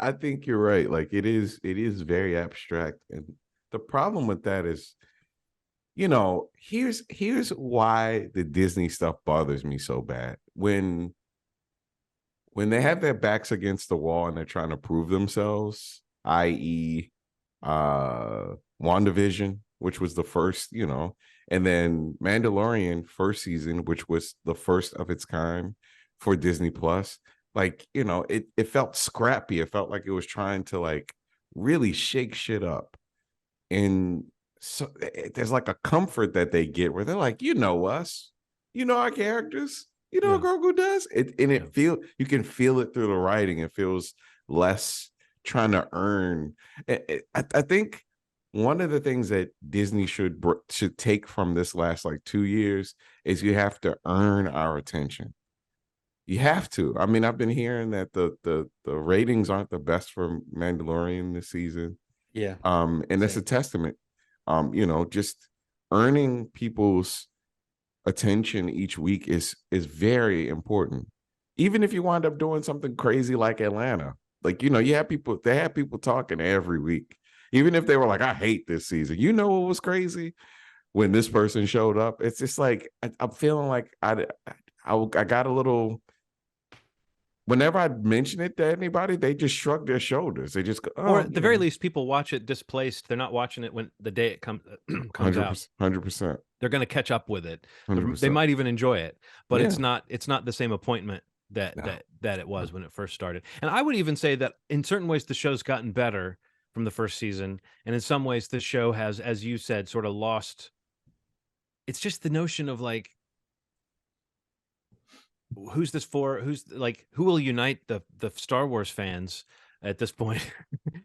I think you're right. Like it is very abstract, and the problem with that is, here's why the Disney stuff bothers me so bad. When they have their backs against the wall and they're trying to prove themselves, i.e., WandaVision, which was the first, and then Mandalorian first season, which was the first of its kind for Disney Plus. Like, it felt scrappy. It felt like it was trying to like really shake shit up. And so there's like a comfort that they get where they're like, us, our characters, Yeah. what Grogu does. You can feel it through the writing. It feels less trying to earn. I think one of the things that Disney should take from this last like 2 years is you have to earn our attention. You have to. I mean, I've been hearing that the ratings aren't the best for Mandalorian this season. Yeah. And that's a testament. Just earning people's attention each week is very important. Even if you wind up doing something crazy like Atlanta, like they have people talking every week. Even if they were like, I hate this season. What was crazy? When this person showed up, it's just like I'm feeling like I got a little. Whenever I mention it to anybody, they just shrug their shoulders. They just go, or at the very least, people watch it displaced. They're not watching it when the day it comes out. 100%. They're going to catch up with it. 100%. They might even enjoy it, but Yeah. it's not the same appointment that it was when it first started. And I would even say that in certain ways the show's gotten better from the first season, and in some ways the show has, as you said, sort of lost. It's just the notion of like, who's this for? Who will unite the Star Wars fans at this point?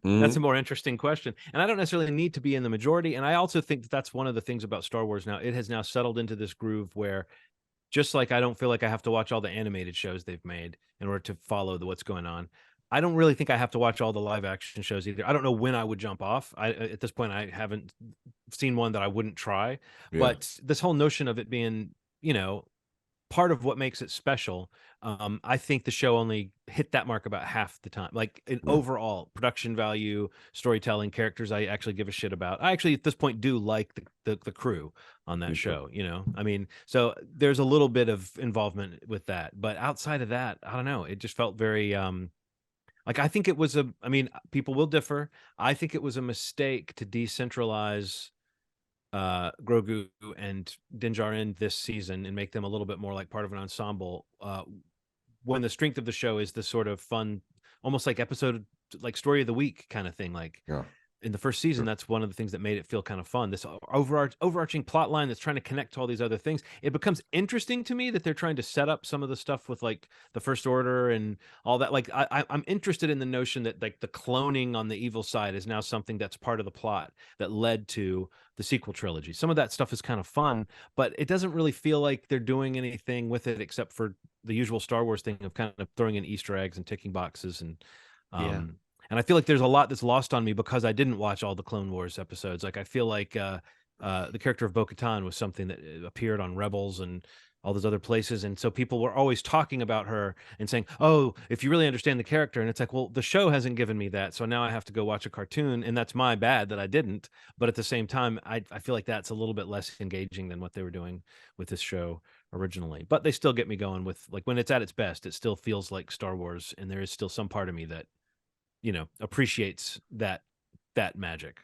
That's a more interesting question. And I don't necessarily need to be in the majority. And I also think that that's one of the things about Star Wars now. It has now settled into this groove where, just like I don't feel like I have to watch all the animated shows they've made in order to follow what's going on, I don't really think I have to watch all the live action shows either. I don't know when I would jump off. At this point, I haven't seen one that I wouldn't try. Yeah. But this whole notion of it being, part of what makes it special, I think the show only hit that mark about half the time. Like in overall production value, storytelling, characters I actually give a shit about. I actually at this point do like the crew on that show, I mean, so there's a little bit of involvement with that, but outside of that, I don't know, it just felt very like, I think it was I mean, people will differ. I think it was a mistake to decentralize Grogu and Din Djarin this season and make them a little bit more like part of an ensemble, when the strength of the show is this sort of fun, almost like episode, like story of the week kind of thing. Like in the first season, that's one of the things that made it feel kind of fun. This overarching plot line that's trying to connect to all these other things. It becomes interesting to me that they're trying to set up some of the stuff with like the First Order and all that. Like I'm interested in the notion that like the cloning on the evil side is now something that's part of the plot that led to the sequel trilogy. Some of that stuff is kind of fun, but it doesn't really feel like they're doing anything with it except for the usual Star Wars thing of kind of throwing in Easter eggs and ticking boxes and and I feel like there's a lot that's lost on me because I didn't watch all the Clone Wars episodes. Like I feel like the character of Bo-Katan was something that appeared on Rebels and all those other places. And so people were always talking about her and saying, oh, if you really understand the character. And it's like, well, the show hasn't given me that. So now I have to go watch a cartoon. And that's my bad that I didn't. But at the same time, I feel like that's a little bit less engaging than what they were doing with this show originally. But they still get me going with, like, when it's at its best, it still feels like Star Wars. And there is still some part of me that, appreciates that magic.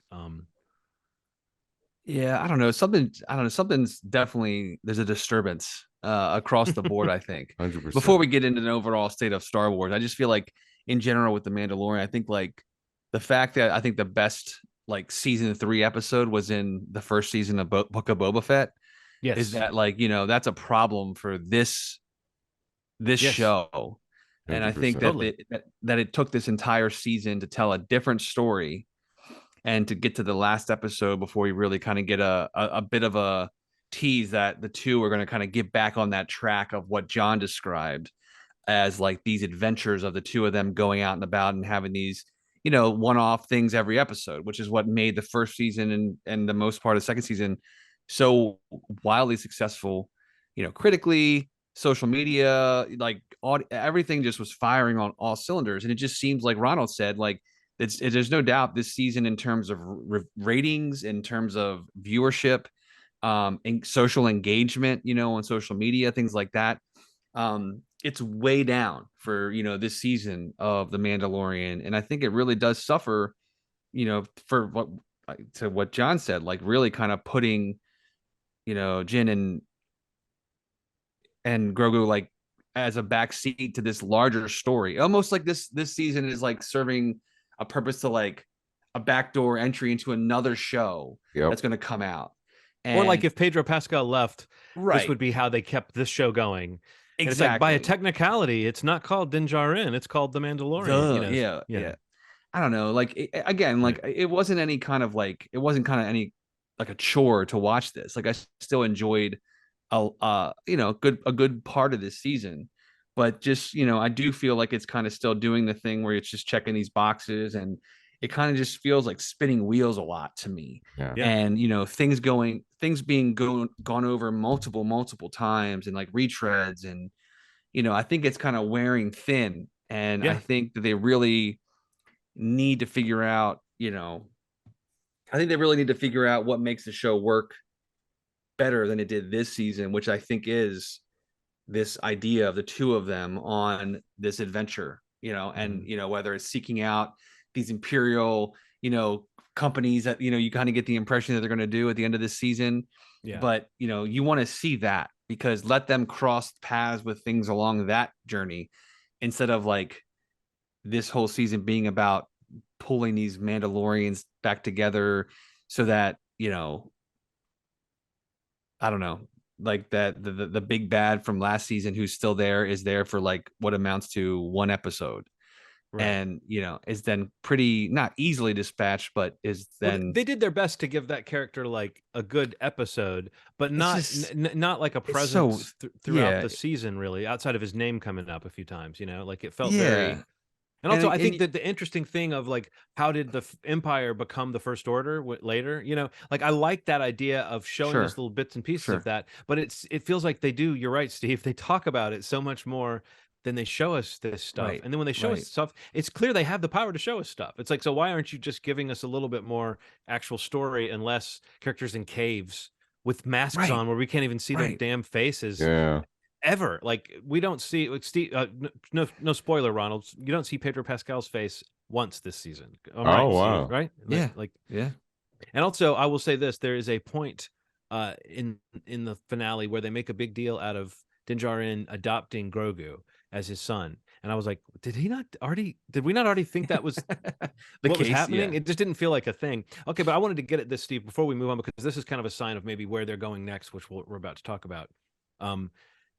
Yeah, I don't know. Something's definitely, there's a disturbance across the board, I think. 100%. Before we get into an overall state of Star Wars, I just feel like in general with The Mandalorian, I think like the fact that I think the best like season 3 episode was in the first season of Book of Boba Fett. Yes. Is that like, that's a problem for this show. And 100%. I think that it took this entire season to tell a different story and to get to the last episode before we really kind of get a bit of a tease that the two are going to kind of get back on that track of what John described as like these adventures of the two of them going out and about and having these, one-off things every episode, which is what made the first season and the most part of the second season so wildly successful, critically, social media, like everything just was firing on all cylinders. And it just seems like Ronald said, like there's no doubt this season in terms of ratings, in terms of viewership, and social engagement, on social media, things like that. It's way down for, this season of The Mandalorian. And I think it really does suffer, for what John said, like really kind of putting, Jin and Grogu like as a backseat to this larger story. Almost like this season is like serving a purpose to like a backdoor entry into another show that's going to come out. Or like if Pedro Pascal left, right, this would be how they kept this show going. Exactly. It's like, by a technicality, it's not called Din Djarin, it's called The Mandalorian. Yeah. I don't know. Like it wasn't any kind of like, it wasn't kind of any like a chore to watch this. Like I still enjoyed a good part of this season, but just, I do feel like it's kind of still doing the thing where it's just checking these boxes, and it kind of just feels like spinning wheels a lot to me. Yeah. And things being gone over multiple times, and like retreads, and I think it's kind of wearing thin. And I think that they really need to figure out, what makes the show work better than it did this season, which I think is this idea of the two of them on this adventure, and whether it's seeking out these imperial, companies that, you kind of get the impression that they're going to do at the end of this season. Yeah. But, you want to see that, because let them cross paths with things along that journey, instead of like this whole season being about pulling these Mandalorians back together so that, I don't know, like that the big bad from last season who's still there is there for like what amounts to one episode. Right. And is then pretty not easily dispatched, but is then they did their best to give that character like a good episode, but not not like a presence throughout the season, really, outside of his name coming up a few times. Like it felt very. And also, I think that the interesting thing of like, how did the Empire become the First Order later? Like I like that idea of showing us little bits and pieces of that, but it feels like they do. You're right, Steve. They talk about it so much more than they show us this stuff. Right, and then when they show us stuff, it's clear they have the power to show us stuff. It's like, so why aren't you just giving us a little bit more actual story and less characters in caves with masks on where we can't even see their damn faces? Yeah. Ever. Like we don't see like Steve, no spoiler, Ronald, you don't see Pedro Pascal's face once this season. Wow. Steve, right? Yeah. And also I will say this, there is a point in the finale where they make a big deal out of Din Djarin adopting Grogu as his son, and I was like, did we not already think that was what was happening? It just didn't feel like a thing. Okay, but I wanted to get at this, Steve, before we move on, because this is kind of a sign of maybe where they're going next, which we're about to talk about.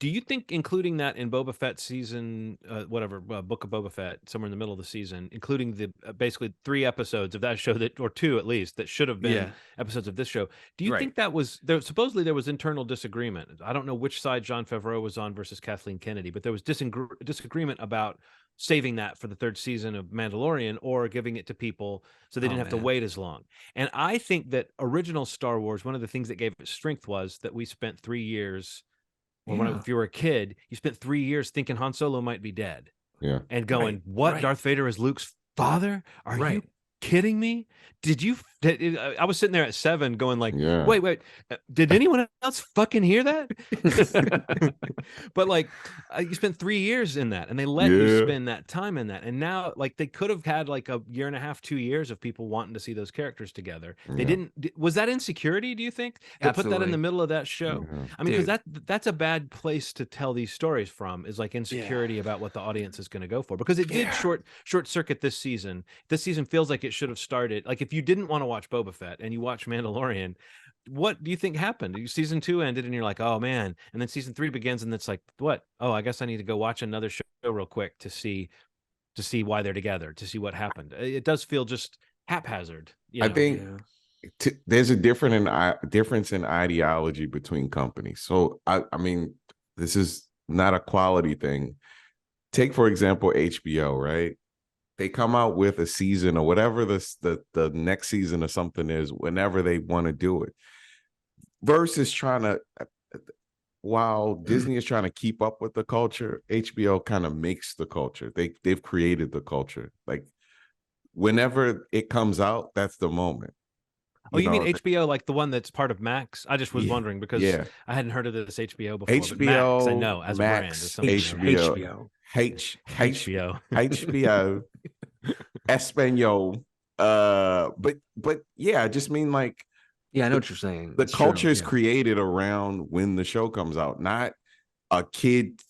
Do you think including that in Boba Fett season, Book of Boba Fett, somewhere in the middle of the season, including the basically 3 episodes of that show or 2 at least, that should have been episodes of this show, do you think that was there? Supposedly there was internal disagreement. I don't know which side Jon Favreau was on versus Kathleen Kennedy, but there was disagreement about saving that for the 3rd season of Mandalorian or giving it to people so they didn't have to wait as long. And I think that original Star Wars, one of the things that gave it strength was that we spent 3 years. Or if you were a kid, you spent 3 years thinking Han Solo might be dead. Yeah. And going, what? Darth Vader is Luke's father? Are you kidding me? I was sitting there at 7 going like, wait, did anyone else fucking hear that? But like, you spent 3 years in that, and they let you spend that time in that. And now like they could have had like a year and a half, 2 years of people wanting to see those characters together. They didn't. Was that insecurity, do you think? To put that in the middle of that show? I mean, because that's a bad place to tell these stories from, is like insecurity about what the audience is going to go for, because it did short circuit this season. This season feels like it should have started, like if you didn't want to watch Boba Fett and you watch Mandalorian, what do you think happened? Season 2 ended and you're like, oh man, and then season 3 begins and it's like, what? Oh, I guess I need to go watch another show real quick to see why they're together, to see what happened. It does feel just haphazard. I think there's a difference in ideology between companies. So I mean, this is not a quality thing. Take for example HBO, right? They come out with a season or whatever the next season or something is whenever they want to do it, versus trying to while Disney is trying to keep up with the culture, HBO kind of makes the culture. They've created the culture. Like whenever it comes out, that's the moment. Oh, you mean HBO, like the one that's part of Max? I just was wondering because yeah. I hadn't heard of this HBO before. But HBO, Max, I know as a brand or Max, something. HBO, HBO. HBO, Espanol. But yeah, I just mean like, yeah, I know what you're saying. The It's culture true. is created around when the show comes out, not a kid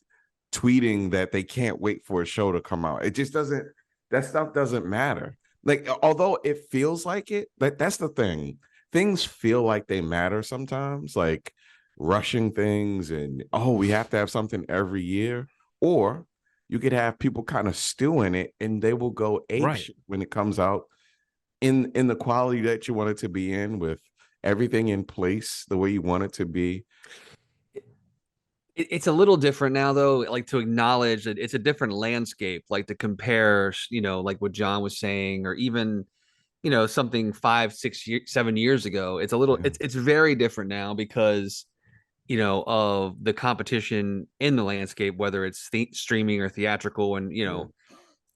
tweeting that they can't wait for a show to come out. It just doesn't, that stuff doesn't matter. Like, although it feels like it, but that's the thing. Things feel like they matter sometimes, like rushing things and, oh, we have to have something every year. Or you could have people kind of stew in it and they will go Right. when it comes out in the quality that you want it to be in, with everything in place the way you want it to be. It's a little different now, though, like to acknowledge that it's a different landscape, like to compare, like what John was saying, or even, something 5, 6, 7 years ago. It's a little, it's very different now because, of the competition in the landscape, whether it's streaming or theatrical, and,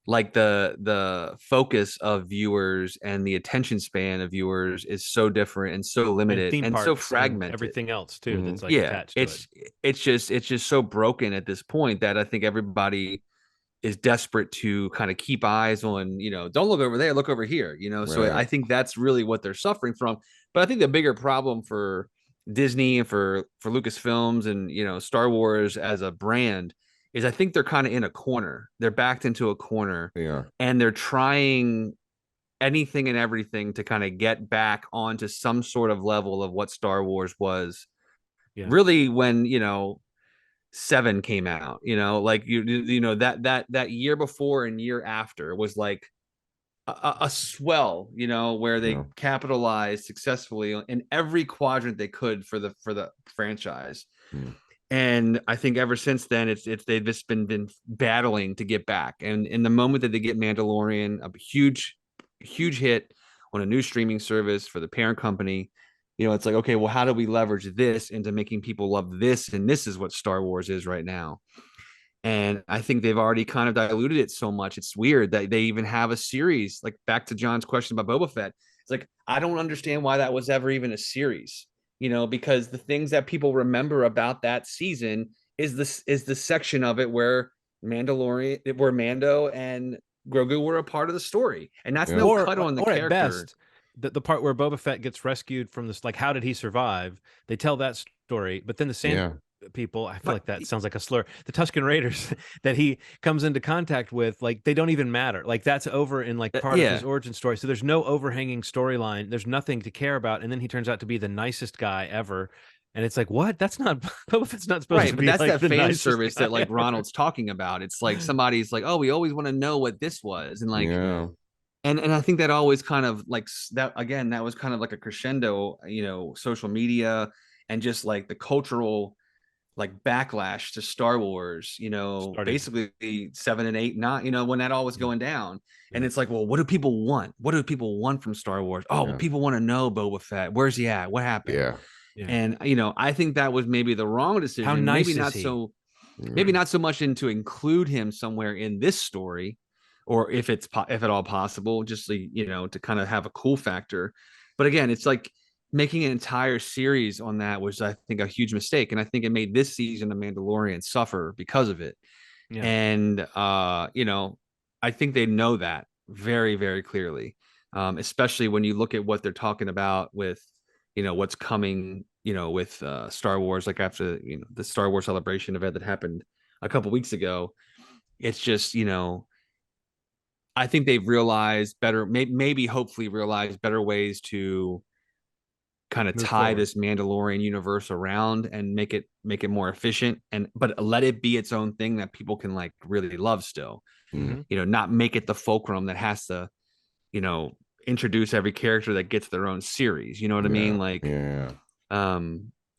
like the focus of viewers and the attention span of viewers is so different and so limited and so fragmented. Everything else too that's like yeah, attached to it's just so broken at this point that I think everybody is desperate to kind of keep eyes on, don't look over there, look over here, So I think that's really what they're suffering from. But I think the bigger problem for Disney and for Lucasfilms and Star Wars as a brand is I think they're kind of in a corner. They're backed into a corner. Yeah. And they're trying anything and everything to kind of get back onto some sort of level of what Star Wars was. Yeah. Really when, 7 came out, like that year before and year after was like a swell, where they capitalized successfully in every quadrant they could for the franchise. And I think ever since then, they've just been battling to get back. And in the moment that they get Mandalorian, a huge hit on a new streaming service for the parent company, it's like, okay, well, how do we leverage this into making people love this? And this is what Star Wars is right now. And I think they've already kind of diluted it so much. It's weird that they even have a series. Like back to John's question about Boba Fett. It's like, I don't understand why that was ever even a series. Because the things that people remember about that season is the section of it where Mando and Grogu were a part of the story, and that's no cut on the character. At best, the part where Boba Fett gets rescued from this, like, how did he survive? They tell that story, but then the Sand people, I feel like that sounds like a slur. The Tusken Raiders that he comes into contact with, like, they don't even matter. Like, that's over in like part of his origin story. So there's no overhanging storyline. There's nothing to care about. And then he turns out to be the nicest guy ever. And it's like, what? That's not Boba Fett's not supposed to be. But that's like that fan service that like Ronald's talking about. It's like somebody's like, oh, we always want to know what this was, and like, and I think that always kind of like that again. That was kind of like a crescendo, social media and just like the cultural like backlash to Star Wars, basically 7 and 8, 9, when that all was going down. And it's like, well, what do people want? What do people want from Star Wars? Oh, well, people want to know Boba Fett. Where's he at? What happened? Yeah. And I think that was maybe the wrong decision. How nice maybe not is he? So maybe not so much into include him somewhere in this story, or if at all possible, just to kind of have a cool factor. But again, it's like making an entire series on that was, I think, a huge mistake. And I think it made this season of Mandalorian suffer because of it. Yeah. And, I think they know that very, very clearly, especially when you look at what they're talking about with, what's coming, with Star Wars, like after, the Star Wars Celebration event that happened a couple weeks ago. It's just, I think they've realized better, maybe hopefully realized better ways to kind of tie this Mandalorian universe around and make it more efficient, but let it be its own thing that people can like really love still. Not make it the fulcrum that has to, introduce every character that gets their own series. You know what I mean? Like,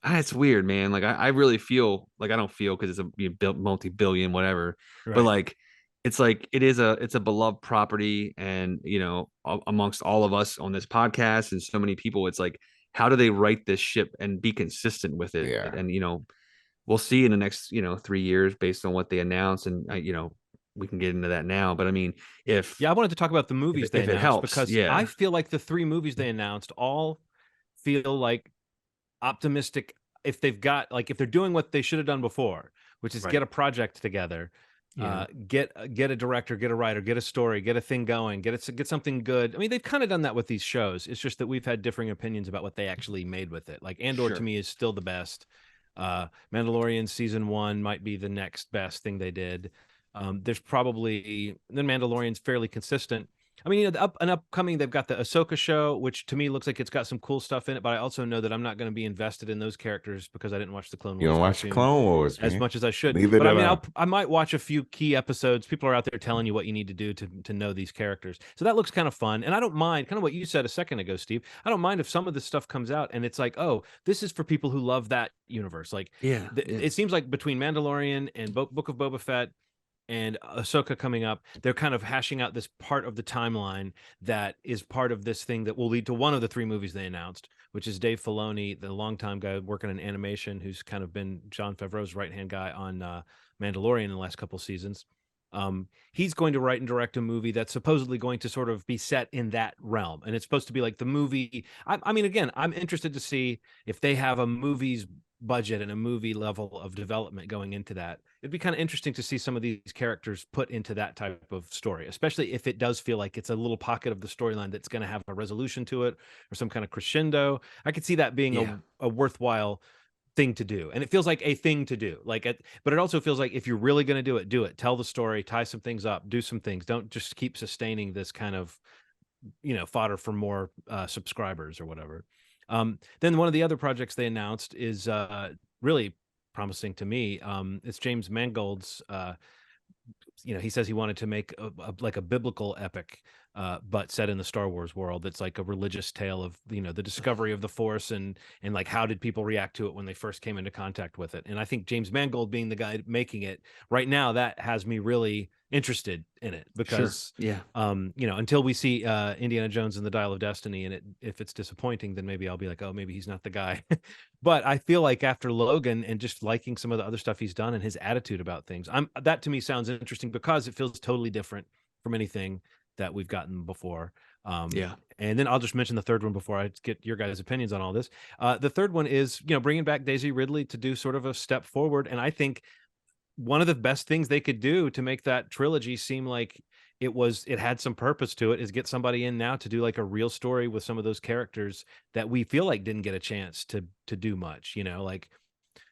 it's weird, man. Like I really feel like, I don't feel because it's a multi-billion, whatever, but like, it's like, it's a beloved property. And, amongst all of us on this podcast and so many people, it's like, how do they right this ship and be consistent with it? And, we'll see in the next 3 years based on what they announce, and we can get into that now. But I mean, I wanted to talk about the movies they if it announced, helps, because I feel like the 3 movies they announced all feel like optimistic. If they've got, like, if they're doing what they should have done before, which is get a project together, get a director, get a writer, get a story, get a thing going, get something good. I mean, they've kind of done that with these shows. It's just that we've had differing opinions about what they actually made with it. Like Andor to me is still the best. Mandalorian season 1 might be the next best thing they did. There's probably, then Mandalorian's fairly consistent. I mean, upcoming, they've got the Ahsoka show, which to me looks like it's got some cool stuff in it, but I also know that I'm not going to be invested in those characters because I didn't watch the Clone Wars. You don't watch the Clone Wars, as much as I should. Neither but I did mean, I might watch a few key episodes. People are out there telling you what you need to do to know these characters. So that looks kind of fun. And I don't mind, kind of what you said a second ago, Steve. I don't mind if some of this stuff comes out and it's like, oh, this is for people who love that universe. Like, it seems like between Mandalorian and Book of Boba Fett and Ahsoka coming up, they're kind of hashing out this part of the timeline that is part of this thing that will lead to one of the 3 movies they announced, which is Dave Filoni, the longtime guy working in animation, who's kind of been Jon Favreau's right-hand guy on Mandalorian in the last couple seasons. He's going to write and direct a movie that's supposedly going to sort of be set in that realm. And it's supposed to be like the movie. I mean, again, I'm interested to see if they have a movie's budget and a movie level of development going into that. It'd be kind of interesting to see some of these characters put into that type of story, especially if it does feel like it's a little pocket of the storyline that's going to have a resolution to it or some kind of crescendo. I could see that being a worthwhile thing to do. And it feels like a thing to do, but it also feels like if you're really going to do it, tell the story, tie some things up, do some things. Don't just keep sustaining this kind of, fodder for more subscribers or whatever. Then one of the other projects they announced is really promising to me. It's James Mangold's. He says he wanted to make a biblical epic, but set in the Star Wars world. That's like a religious tale of the discovery of the Force and like how did people react to it when they first came into contact with it. And I think James Mangold being the guy making it right now, that has me really interested in it because until we see Indiana Jones and the Dial of Destiny, and if it's disappointing, then maybe I'll be like, oh, maybe he's not the guy. But I feel like after Logan and just liking some of the other stuff he's done and his attitude about things, that to me sounds interesting because it feels totally different from anything that we've gotten before. And then I'll just mention the third one before I get your guys' opinions on all this. The third one is, bringing back Daisy Ridley to do sort of a step forward. And I think one of the best things they could do to make that trilogy seem like it had some purpose to it is get somebody in now to do like a real story with some of those characters that we feel like didn't get a chance to do much, like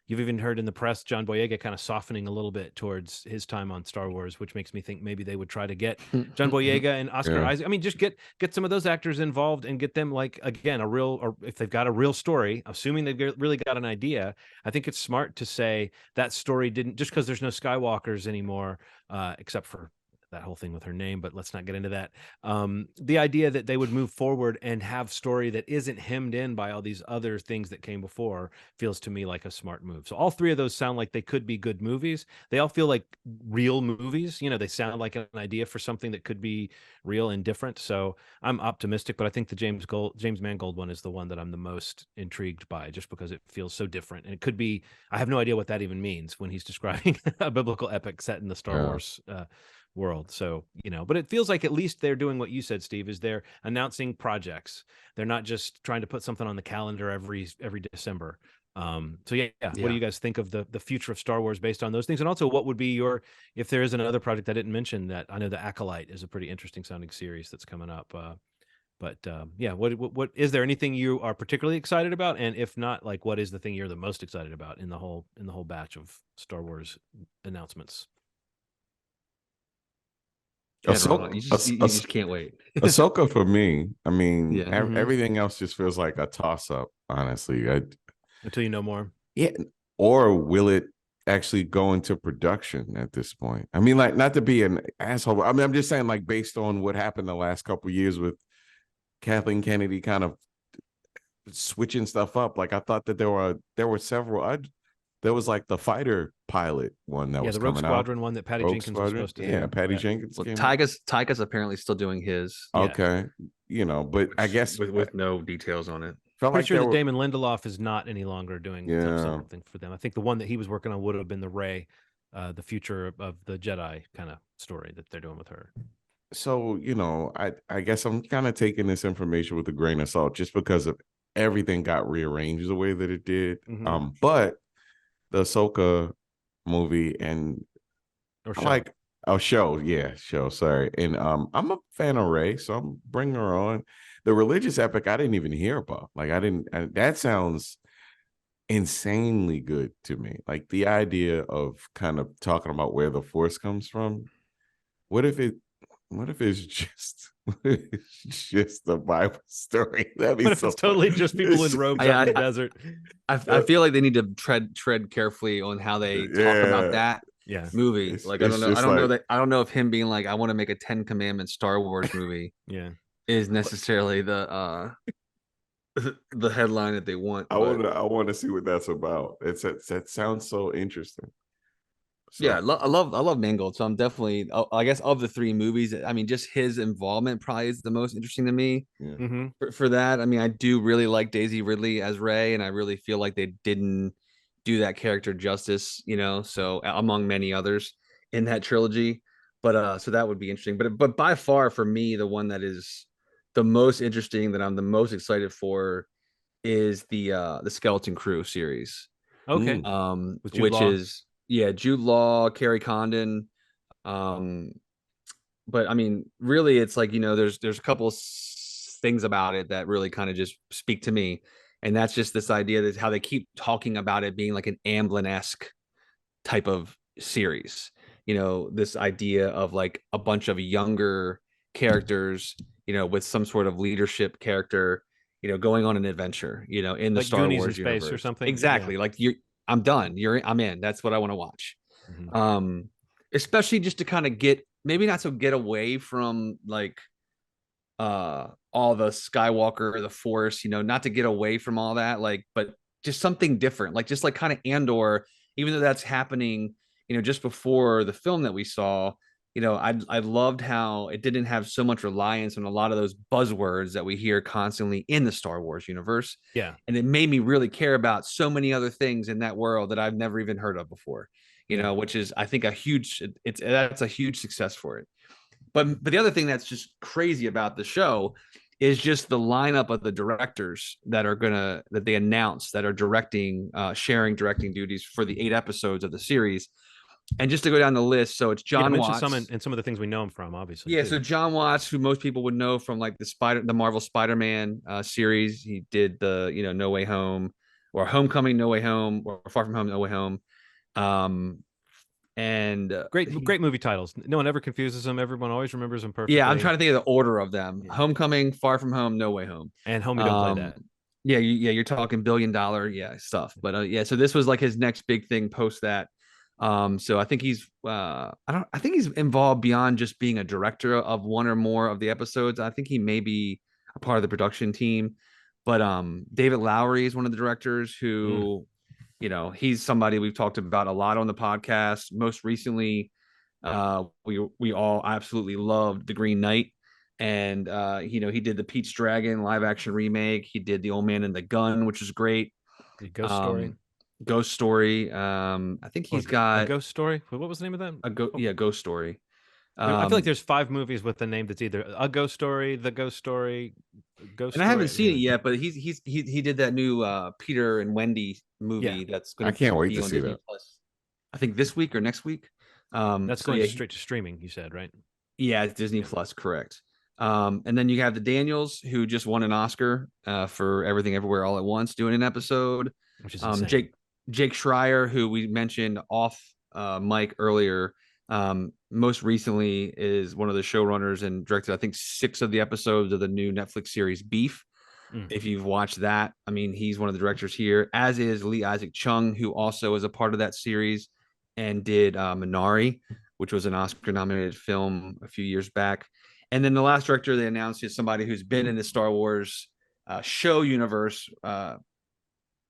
you've even heard in the press, John Boyega kind of softening a little bit towards his time on Star Wars, which makes me think maybe they would try to get John Boyega and Oscar Isaac. I mean, just get some of those actors involved and get them like, again, or if they've got a real story, assuming they've really got an idea, I think it's smart to say that story didn't, just because there's no Skywalkers anymore, except for that whole thing with her name, but let's not get into that. The idea that they would move forward and have story that isn't hemmed in by all these other things that came before feels to me like a smart move. So all 3 of those sound like they could be good movies. They all feel like real movies. They sound like an idea for something that could be real and different. So I'm optimistic, but I think the James Mangold one is the one that I'm the most intrigued by, just because it feels so different. And it could be, I have no idea what that even means when he's describing a biblical epic set in the Star Wars world. So, but it feels like at least they're doing what you said, Steve, is they're announcing projects. They're not just trying to put something on the calendar every December. What do you guys think of the future of Star Wars based on those things? And also, what would be if there is another project I didn't mention that I know, the Acolyte is a pretty interesting sounding series that's coming up. What is there anything you are particularly excited about? And if not, like, what is the thing you're the most excited about in the whole batch of Star Wars announcements? You just can't wait. Ahsoka for me, I mean, everything else just feels like a toss-up, honestly. Until you know more. Yeah. Or will it actually go into production at this point? I mean, like, not to be an asshole. I mean, I'm just saying, like, based on what happened the last couple of years with Kathleen Kennedy kind of switching stuff up. Like, I thought that there were several. There was like the fighter pilot one that was the Rogue coming Squadron out. one that Patty Jenkins was supposed to do. Yeah, Patty Jenkins. Well, Tyga's apparently still doing his. Okay, but I guess with no details on it. Felt Pretty like sure there that were, Damon Lindelof is not any longer doing yeah. something for them. I think the one that he was working on would have been the Rey, the future of the Jedi kind of story that they're doing with her. So, I guess I'm kind of taking this information with a grain of salt just because of everything got rearranged the way that it did. Mm-hmm. But the Ahsoka movie and Or I show. like show, sorry. And I'm a fan of Ray, so I'm bringing her on. The religious epic I didn't even hear about. Like that sounds insanely good to me. Like the idea of kind of talking about where the force comes from. What if it's just it's just a Bible story? That'd be What if so it's totally fun. just people in robes out in the desert? I feel like they need to tread carefully on how they talk about that movie. Like I don't know. I don't know if him being like, I want to make a 10 Commandments Star Wars movie is necessarily the the headline that they want. I want to see what that's about. That sounds so interesting. So. Yeah, I love Mangold. So I'm definitely, I guess, of the three movies, I mean, just his involvement probably is the most interesting to me. Yeah. Mm-hmm. For that, I mean, I do really like Daisy Ridley as Rey, and I really feel like they didn't do that character justice, so among many others in that trilogy. But so that would be interesting. But by far for me, the one that is the most interesting, that I'm the most excited for, is the Skeleton Crew series. Okay. Which is Jude Law, Carrie Condon. But I mean, really, it's like, there's a couple things about it that really kind of just speak to me, and that's just this idea that how they keep talking about it being like an Amblin-esque type of series. This idea of like a bunch of younger characters, with some sort of leadership character, going on an adventure, in the like Star Goonies Wars in space universe or something. Exactly. Yeah. Like I'm done. I'm in. That's what I want to watch. Mm-hmm. Especially just to kind of get away from like all the Skywalker, the Force, not to get away from all that, like, but just something different, like just like kind of Andor, even though that's happening, just before the film that we saw. I loved how it didn't have so much reliance on a lot of those buzzwords that we hear constantly in the Star Wars universe. Yeah. And it made me really care about so many other things in that world that I've never even heard of before, which is, I think, that's a huge success for it. But the other thing that's just crazy about the show is just the lineup of the directors that they announced that are sharing directing duties for the 8 episodes of the series. And just to go down the list, so it's John Watts. Some of the things we know him from, obviously. Yeah, so John Watts, who most people would know from like the Marvel Spider-Man series. He did the No Way Home, or Homecoming, No Way Home, or Far From Home, No Way Home. And great movie titles. No one ever confuses them. Everyone always remembers them perfectly. Yeah, I'm trying to think of the order of them. Yeah. Homecoming, Far From Home, No Way Home, and Homie Don't Play That. Yeah, you're talking $1 billion stuff. But so this was like his next big thing post that. So I think he's I think he's involved beyond just being a director of one or more of the episodes. I think he may be a part of the production team. But David Lowery is one of the directors who, he's somebody we've talked about a lot on the podcast. Most recently, we all absolutely loved The Green Knight. And he did the Pete's Dragon live action remake. He did The Old Man and the Gun, which is great. The Ghost Story. Ghost Story. I think he's got a Ghost Story. What was the name of that? Ghost Story. I feel like there's 5 movies with the name that's either A Ghost Story, The Ghost Story, Ghost Story. I haven't seen it yet, but he did that new Peter and Wendy movie that's going to. I can't wait to see that. Plus. I think this week or next week. That's going straight to streaming. You said, right? Yeah, it's Disney Plus, correct. And then you have the Daniels, who just won an Oscar for Everything Everywhere All at Once, doing an episode. Which is insane. Jake Schreier, who we mentioned off mic earlier, most recently is one of the showrunners and directed, I think, 6 of the episodes of the new Netflix series Beef. If you've watched that, I mean, he's one of the directors here, as is Lee Isaac Chung, who also is a part of that series and did Minari, which was an Oscar-nominated film a few years back. And then the last director they announced is somebody who's been in the Star Wars show universe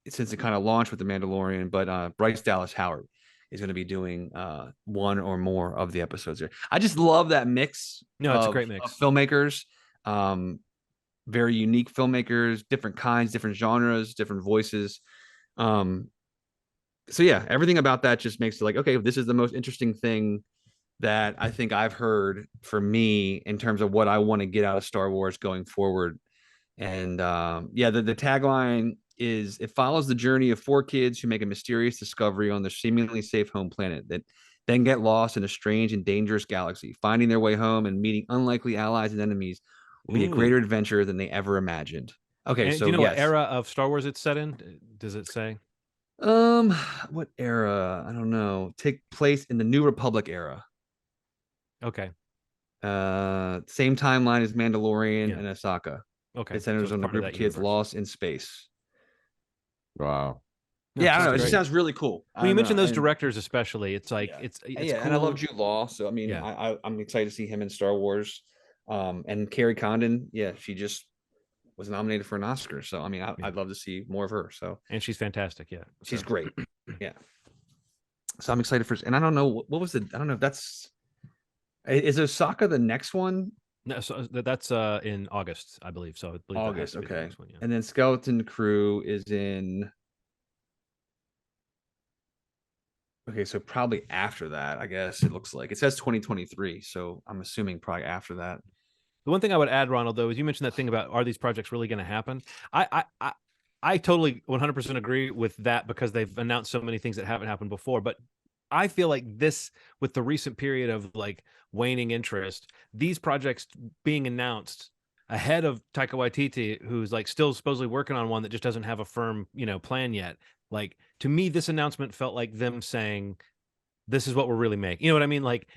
since it kind of launched with The Mandalorian, but Bryce Dallas Howard is going to be doing one or more of the episodes here. I just love that mix. No, it's a great mix of filmmakers. very unique filmmakers, different kinds, different genres, different voices. So yeah, everything about that just makes it like, okay, this is the most interesting thing that I think I've heard for me in terms of what I want to get out of Star Wars going forward. And yeah, the tagline is, it follows the journey of 4 kids who make a mysterious discovery on their seemingly safe home planet that then get lost in a strange and dangerous galaxy. Finding their way home and meeting unlikely allies and enemies will be a greater adventure than they ever imagined. Okay, And so do you know yes. what era of Star Wars it's set in? Does it say? What era? I don't know. Take place in the New Republic era. Okay. Same timeline as Mandalorian and Ahsoka. Okay. It centers So on a group of kids universe. lost in space. Wow. No, yeah, I don't know. It just sounds really cool. When you mentioned those directors, especially, it's like it's cool. And I love Jude Law, so I mean, I'm excited to see him in Star Wars. And Carrie Condon, she just was nominated for an Oscar, so I mean, I'd love to see more of her. So, and she's fantastic. Yeah, she's great. Yeah. So I'm excited for. And I don't know what was the. I don't know if that's. Is Osaka the next one? No, so that's in August, I believe. So I believe August, okay. The next one, And then Skeleton Crew is in. Okay, so probably after that, I guess it looks like it says 2023. So I'm assuming probably after that. The one thing I would add, Ronald, though, is you mentioned that thing about, are these projects really going to happen? I totally 100% agree with that, because they've announced so many things that haven't happened before. But I feel like this, with the recent period of like waning interest, these projects being announced ahead of Taika Waititi, who's like still supposedly working on one that just doesn't have a firm, plan yet. Like, to me, this announcement felt like them saying, this is what we're really making. You know what I mean? Like,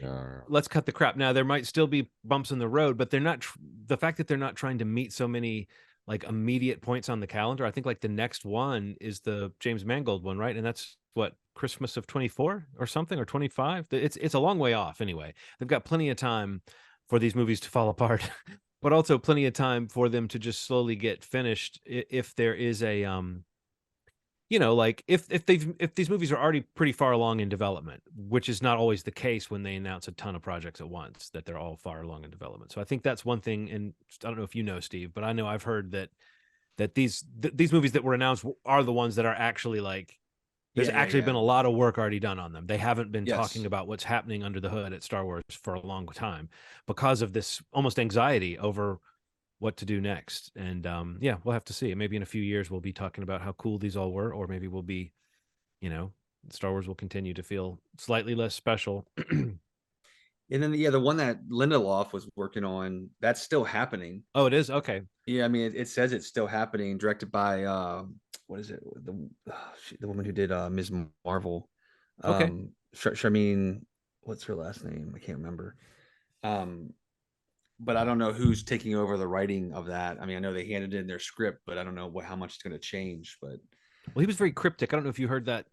let's cut the crap. Now, there might still be bumps in the road, but they're not, the fact that they're not trying to meet so many like immediate points on the calendar. I think like the next one is the James Mangold one, right? And that's what, Christmas of 24 or something, or 25. It's a long way off anyway. They've got plenty of time for these movies to fall apart, but also plenty of time for them to just slowly get finished if there is a like if these movies are already pretty far along in development, which is not always the case when they announce a ton of projects at once, that they're all far along in development. So I think that's one thing. And I don't know if you know, Steve, but I know I've heard that these movies that were announced are the ones that are actually like, there's actually been a lot of work already done on them. They haven't been talking about what's happening under the hood at Star Wars for a long time because of this almost anxiety over what to do next. And we'll have to see. Maybe in a few years we'll be talking about how cool these all were, or maybe we'll be, Star Wars will continue to feel slightly less special. And then the one that Lindelof was working on, that's still happening. Oh, it is? Okay. Yeah, I mean, it says it's still happening. Directed by what is it? The woman who did Ms. Marvel. Okay. Charmaine, what's her last name? I can't remember. But I don't know who's taking over the writing of that. I mean, I know they handed in their script, but I don't know how much it's going to change. But well, he was very cryptic. I don't know if you heard that.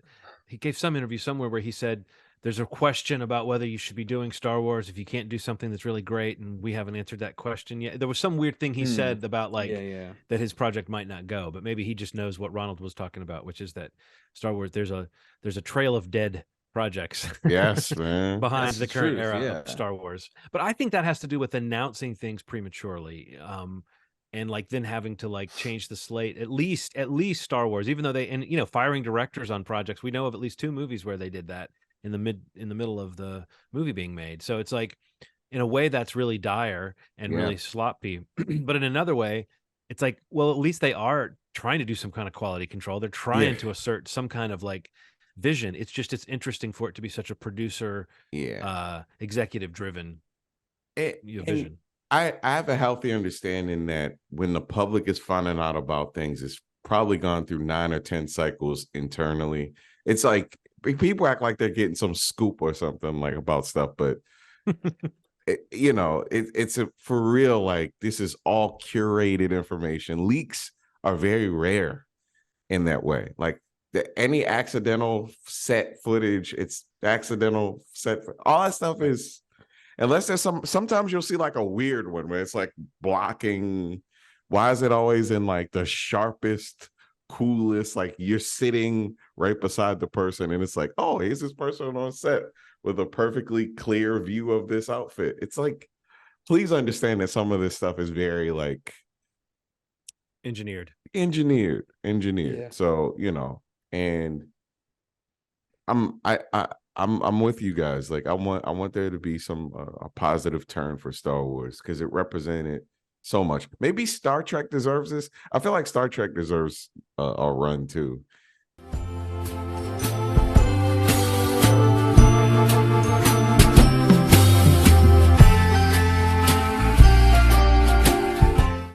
He gave some interview somewhere where he said there's a question about whether you should be doing Star Wars if you can't do something that's really great, and we haven't answered that question yet. There was some weird thing he said about like that his project might not go, but maybe he just knows what Ronald was talking about, which is that Star Wars, there's a trail of dead projects. Yes, man. Behind the current era of Star Wars. But I think that has to do with announcing things prematurely. And like then having to like change the slate, at least Star Wars, even though firing directors on projects. We know of at least 2 movies where they did that in the middle of the movie being made. So it's like, in a way, that's really dire and really sloppy. But in another way, it's like, well, at least they are trying to do some kind of quality control. They're trying to assert some kind of like vision. It's just, it's interesting for it to be such a producer, executive driven vision. I have a healthy understanding that when the public is finding out about things, it's probably gone through 9 or 10 cycles internally. It's like people act like they're getting some scoop or something like about stuff, but it's for real. Like, this is all curated information. Leaks are very rare in that way. Like, any accidental set footage, it's accidental set. All that stuff is, unless there's sometimes you'll see like a weird one where it's like blocking. Why is it always in like the sharpest, coolest, like you're sitting right beside the person and it's like, oh, here's this person on set with a perfectly clear view of this outfit. It's like, please understand that some of this stuff is very like engineered. Yeah. So, you know, and I'm with you guys. Like I want there to be some a positive turn for Star Wars because it represented so much. Maybe Star Trek deserves this. I feel like Star Trek deserves a run too.